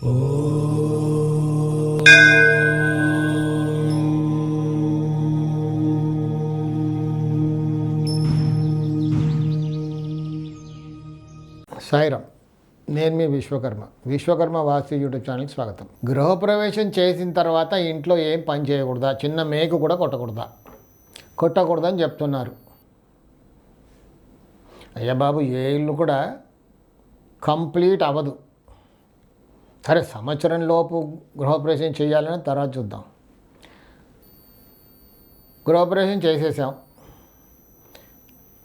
సాయిరామ్. నేను మీ విశ్వకర్మ వాస్తు యూట్యూబ్ ఛానల్కి స్వాగతం. గృహప్రవేశం చేసిన తర్వాత ఇంట్లో ఏం పని చేయకూడదా, చిన్న మేకు కూడా కొట్టకూడదని చెప్తున్నారు. అయ్యా బాబు, ఏ ఇల్లు కూడా కంప్లీట్ అవ్వదు. సరే, సంవత్సరం లోపు గృహప్రవేశం చేయాలని తర్వాత చూద్దాం. గృహప్రవేశం చేసేసాం,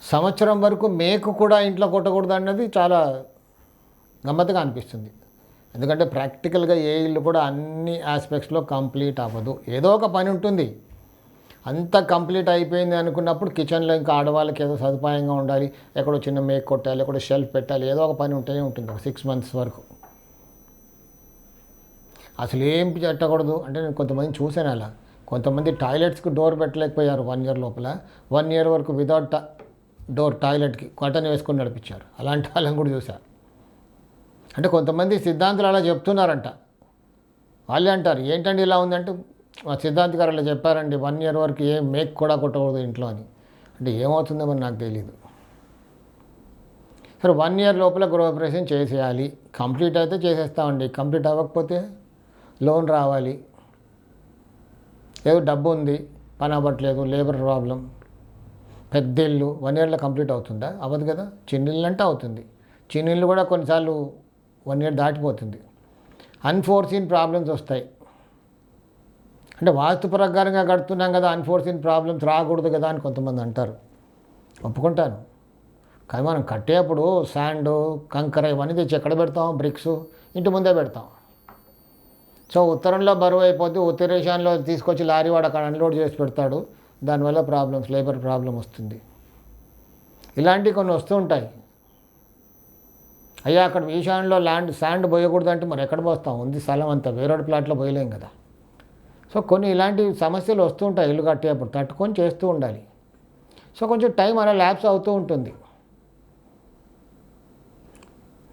సంవత్సరం వరకు మేకు కూడా ఇంట్లో కొట్టకూడదు అన్నది చాలా గమ్మత్తుగా అనిపిస్తుంది. ఎందుకంటే ప్రాక్టికల్గా ఏ ఇల్లు కూడా అన్ని ఆస్పెక్ట్స్లో కంప్లీట్ అవ్వదు. ఏదో ఒక పని ఉంటుంది. అంతా కంప్లీట్ అయిపోయింది అనుకున్నప్పుడు కిచెన్లో ఇంకా ఆడవాళ్ళకి ఏదో సదుపాయంగా ఉండాలి, ఎక్కడో చిన్న మేకు కొట్టాలి, ఎక్కడో షెల్ఫ్ పెట్టాలి, ఏదో ఒక పని ఉంటూనే ఉంటుంది. ఒక 6 months వరకు అసలు ఏం పెట్టకూడదు. అంటే నేను కొంతమంది చూశాను అలా. కొంతమంది టాయిలెట్స్కి డోర్ పెట్టలేకపోయారు 1 year లోపల. 1 year వరకు వితౌట్ డోర్ టాయిలెట్కి కర్టన్ వేసుకొని నడిపించారు. అలాంటి వాళ్ళని కూడా చూశారు. అంటే కొంతమంది సిద్ధాంతులు అలా చెప్తున్నారంట. వాళ్ళే అంటారు, ఏంటండి ఇలా ఉందంటే, మా సిద్ధాంతి గారు అలా చెప్పారండి, 1 year వరకు ఏం మేక్ కూడా కొట్టకూడదు ఇంట్లో అని. అంటే ఏమవుతుందో మరి నాకు తెలియదు. సరే, 1 year లోపల గృహప్రవేశం చేసేయాలి. కంప్లీట్ అయితే చేసేస్తామండి. కంప్లీట్ అవ్వకపోతే లోన్ రావాలి, ఏదో డబ్బు ఉంది, పని అవ్వట్లేదు, లేబర్ ప్రాబ్లం, పెద్ద ఇల్లు 1 yearలో కంప్లీట్ అవుతుందా? అవ్వదు కదా. చిన్నిళ్ళు అంటే అవుతుంది. చిన్నిళ్ళు కూడా కొన్నిసార్లు 1 year దాటిపోతుంది. అన్ఫోర్సీన్ ప్రాబ్లమ్స్ వస్తాయి. అంటే వాస్తు ప్రకారంగా కడుతున్నాం కదా, అన్ఫోర్సీన్ ప్రాబ్లమ్స్ రాకూడదు కదా అని కొంతమంది అంటారు. ఒప్పుకుంటాను. కానీ మనం కట్టేప్పుడు శాండ్, కంకర ఇవన్నీ తెచ్చి ఎక్కడ పెడతాం? బ్రిక్స్ ఇంటి ముందే పెడతాం. సో ఉత్తరంలో బరువు అయిపోద్ది, ఉత్తరేషాన్లో తీసుకొచ్చి లారీ వాడు అక్కడ అన్లోడ్ చేసి పెడతాడు. దానివల్ల ప్రాబ్లమ్స్, లేబర్ ప్రాబ్లం వస్తుంది. ఇలాంటివి కొన్ని వస్తూ ఉంటాయి. అయ్యా, అక్కడ ఈశాన్యంలో శాండ్ పోయకూడదు అంటే మరి ఎక్కడ పోస్తాం? ఉంది స్థలం అంతా, వేరే ప్లాట్లో పోయలేం కదా. సో కొన్ని ఇలాంటి సమస్యలు వస్తూ ఉంటాయి. ఇల్లు కట్టేప్పుడు తట్టుకొని చేస్తూ ఉండాలి. సో కొంచెం టైం అలా ల్యాప్స్ అవుతూ ఉంటుంది.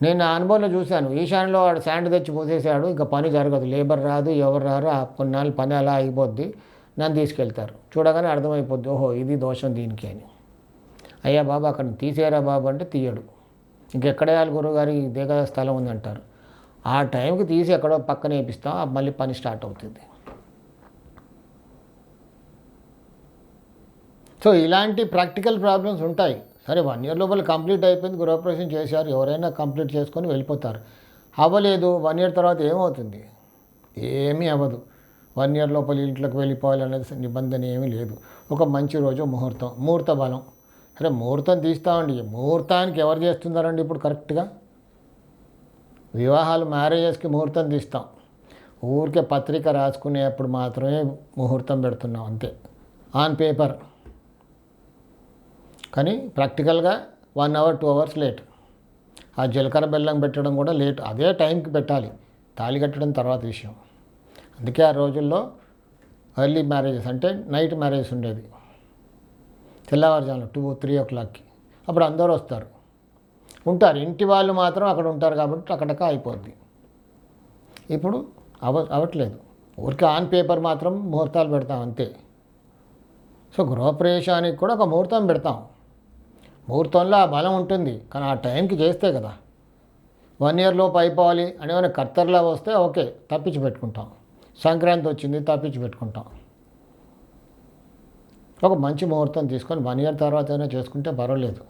నేను నా అనుభవంలో చూశాను. ఈశాన్యంలో వాడు శాండ్ తెచ్చి పోసేసాడు, ఇంకా పని జరగదు, లేబర్ రాదు, ఎవరు రారు, ఆ కొన్నాళ్ళు పని అలా అయిపోద్ది. నన్ను తీసుకెళ్తారు. చూడగానే అర్థమైపోద్ది, ఓహో ఇది దోషం దీనికి అని. అయ్యా బాబు, అక్కడ తీసేయరా బాబు అంటే తీయడు. ఇంకెక్కడేయాలి గురువుగారి ఇదే కదా స్థలం ఉందంటారు. ఆ టైంకి తీసి ఎక్కడో పక్కన వేపిస్తాం, మళ్ళీ పని స్టార్ట్ అవుతుంది. సో ఇలాంటి ప్రాక్టికల్ ప్రాబ్లమ్స్ ఉంటాయి. సరే, 1 year లోపల కంప్లీట్ అయిపోయింది, గృహప్రవేశం చేశారు, ఎవరైనా కంప్లీట్ చేసుకొని వెళ్ళిపోతారు. అవ్వలేదు, 1 year తర్వాత ఏమవుతుంది? ఏమీ అవ్వదు. 1 year లోపల ఇంట్లోకి వెళ్ళిపోవాలనేది నిబంధన ఏమీ లేదు. ఒక మంచి రోజు ముహూర్త బలం. సరే, ముహూర్తం తీస్తామండి. ముహూర్తానికి ఎవరు చేస్తున్నారండి ఇప్పుడు కరెక్ట్గా? వివాహాలు, మ్యారేజెస్కి ముహూర్తం తీస్తాం. ఊరికే పత్రిక రాసుకునేప్పుడు మాత్రమే ముహూర్తం పెడుతున్నాం, అంతే, ఆన్ పేపర్. కానీ ప్రాక్టికల్గా 1 hour 2 hours లేట్. ఆ జీలకర్ర బెల్లం పెట్టడం కూడా లేట్. అదే టైంకి పెట్టాలి. తాళి కట్టడం తర్వాత విషయం. అందుకే ఆ రోజుల్లో ఎర్లీ మ్యారేజెస్ అంటే నైట్ మ్యారేజెస్ ఉండేది, తెల్లవారుజామున 2-3 o'clockకి. అప్పుడు అందరూ ఉంటారు. ఇంటి వాళ్ళు మాత్రం అక్కడ ఉంటారు కాబట్టి అక్కడక అయిపోద్ది. ఇప్పుడు అవ్వట్లేదు. ఊరికే ఆన్ పేపర్ మాత్రం ముహూర్తాలు పెడతాం, అంతే. సో గృహప్రవేశానికి కూడా ఒక ముహూర్తం పెడతాం. ముహూర్తంలో ఆ బలం ఉంటుంది, కానీ ఆ టైంకి చేస్తే కదా. 1 year లోపు అయిపోవాలి అని ఏమైనా కర్తర్లా వస్తే ఓకే, తప్పించి పెట్టుకుంటాం. సంక్రాంతి వచ్చింది, తప్పించి పెట్టుకుంటాం. ఒక మంచి ముహూర్తం తీసుకొని 1 year తర్వాత అయినా చేసుకుంటే పర్వాలేదు.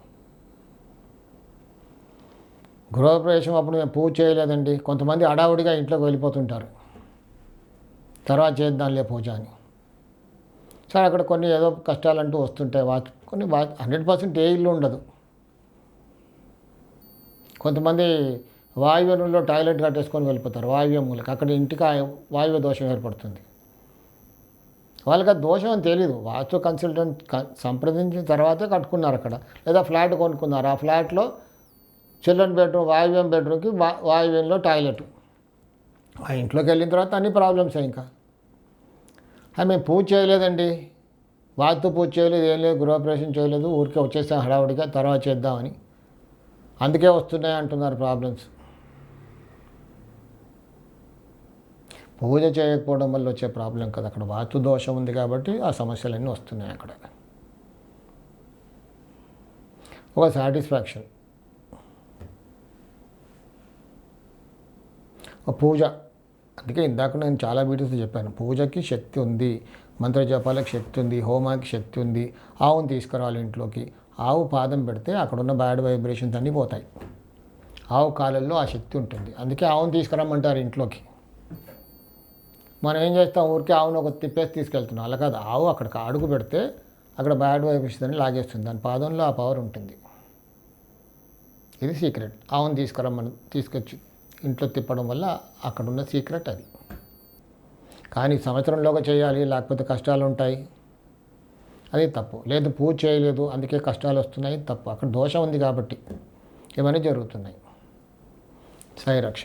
గృహప్రవేశం అప్పుడు మేము పూజ చేయలేదండి. కొంతమంది హడావుడిగా ఇంట్లోకి వెళ్ళిపోతుంటారు, తర్వాత చేద్దాంలే పూజ అని. సరే, అక్కడ కొన్ని ఏదో కష్టాలంటూ వస్తుంటాయి. కొన్ని 100% ఏ ఇల్లు ఉండదు. కొంతమంది వాయువ్యంలో టాయిలెట్ కట్టేసుకొని వెళ్ళిపోతారు, వాయువ్యం మూలకి. అక్కడ ఇంటికి వాయువ్య దోషం ఏర్పడుతుంది. వాళ్ళకి ఆ దోషం అని తెలీదు. వాస్తు కన్సల్టెంట్ సంప్రదించిన తర్వాతే కట్టుకున్నారు అక్కడ. లేదా ఫ్లాట్ కొనుక్కున్నారు. ఆ ఫ్లాట్లో చిల్డ్రన్ బెడ్రూమ్, వాయువ్యం బెడ్రూమ్కి వాయువ్యంలో టాయిలెట్. ఆ ఇంట్లోకి వెళ్ళిన తర్వాత అన్ని ప్రాబ్లమ్స్. ఇంకా మేము పూజ చేయలేదండి, వాస్తు పూజ చేయలేదు, ఏం లేదు, గృహప్రవేశం చేయలేదు, ఊరికే వచ్చేసాం హడావుడిగా, తర్వాత చేద్దామని. అందుకే వస్తున్నాయి అంటున్నారు ప్రాబ్లమ్స్. పూజ చేయకపోవడం వల్ల వచ్చే ప్రాబ్లం కదా, అక్కడ వాస్తు దోషం ఉంది కాబట్టి ఆ సమస్యలన్నీ వస్తున్నాయి అక్కడ. ఒక సాటిస్ఫాక్షన్, ఒక పూజ. అందుకే ఇందాక నేను చాలా వీడియోస్ చెప్పాను, పూజకి శక్తి ఉంది, మంత్ర జపాలకు శక్తి ఉంది, హోమానికి శక్తి ఉంది. ఆవును తీసుకురావాలి ఇంట్లోకి, ఆవు పాదం పెడితే అక్కడ ఉన్న బ్యాడ్ వైబ్రేషన్స్ అన్నీ పోతాయి. ఆవు కాలంలో ఆ శక్తి ఉంటుంది, అందుకే ఆవును తీసుకురమ్మంటారు ఇంట్లోకి. మనం ఏం చేస్తాం, ఊరికే ఆవును ఒక తిప్పేసి తీసుకెళ్తున్నాం, అలా కాదు. ఆవు అక్కడికి అడుగు పెడితే అక్కడ బ్యాడ్ వైబ్రేషన్స్ అని లాగేస్తుంది, దాని పాదంలో ఆ పవర్ ఉంటుంది. ఇది సీక్రెట్. ఆవును తీసుకొచ్చి ఇంట్లో తిప్పడం వల్ల అక్కడ ఉన్న సీక్రెట్ అది. కానీ సంవత్సరంలోగా చేయాలి, లేకపోతే కష్టాలు ఉంటాయి, అది తప్పు. లేదు పూజ చేయలేదు అందుకే కష్టాలు వస్తున్నాయి, తప్పు. అక్కడ దోషం ఉంది కాబట్టి ఇవన్నీ జరుగుతున్నాయి. సాయి రక్ష.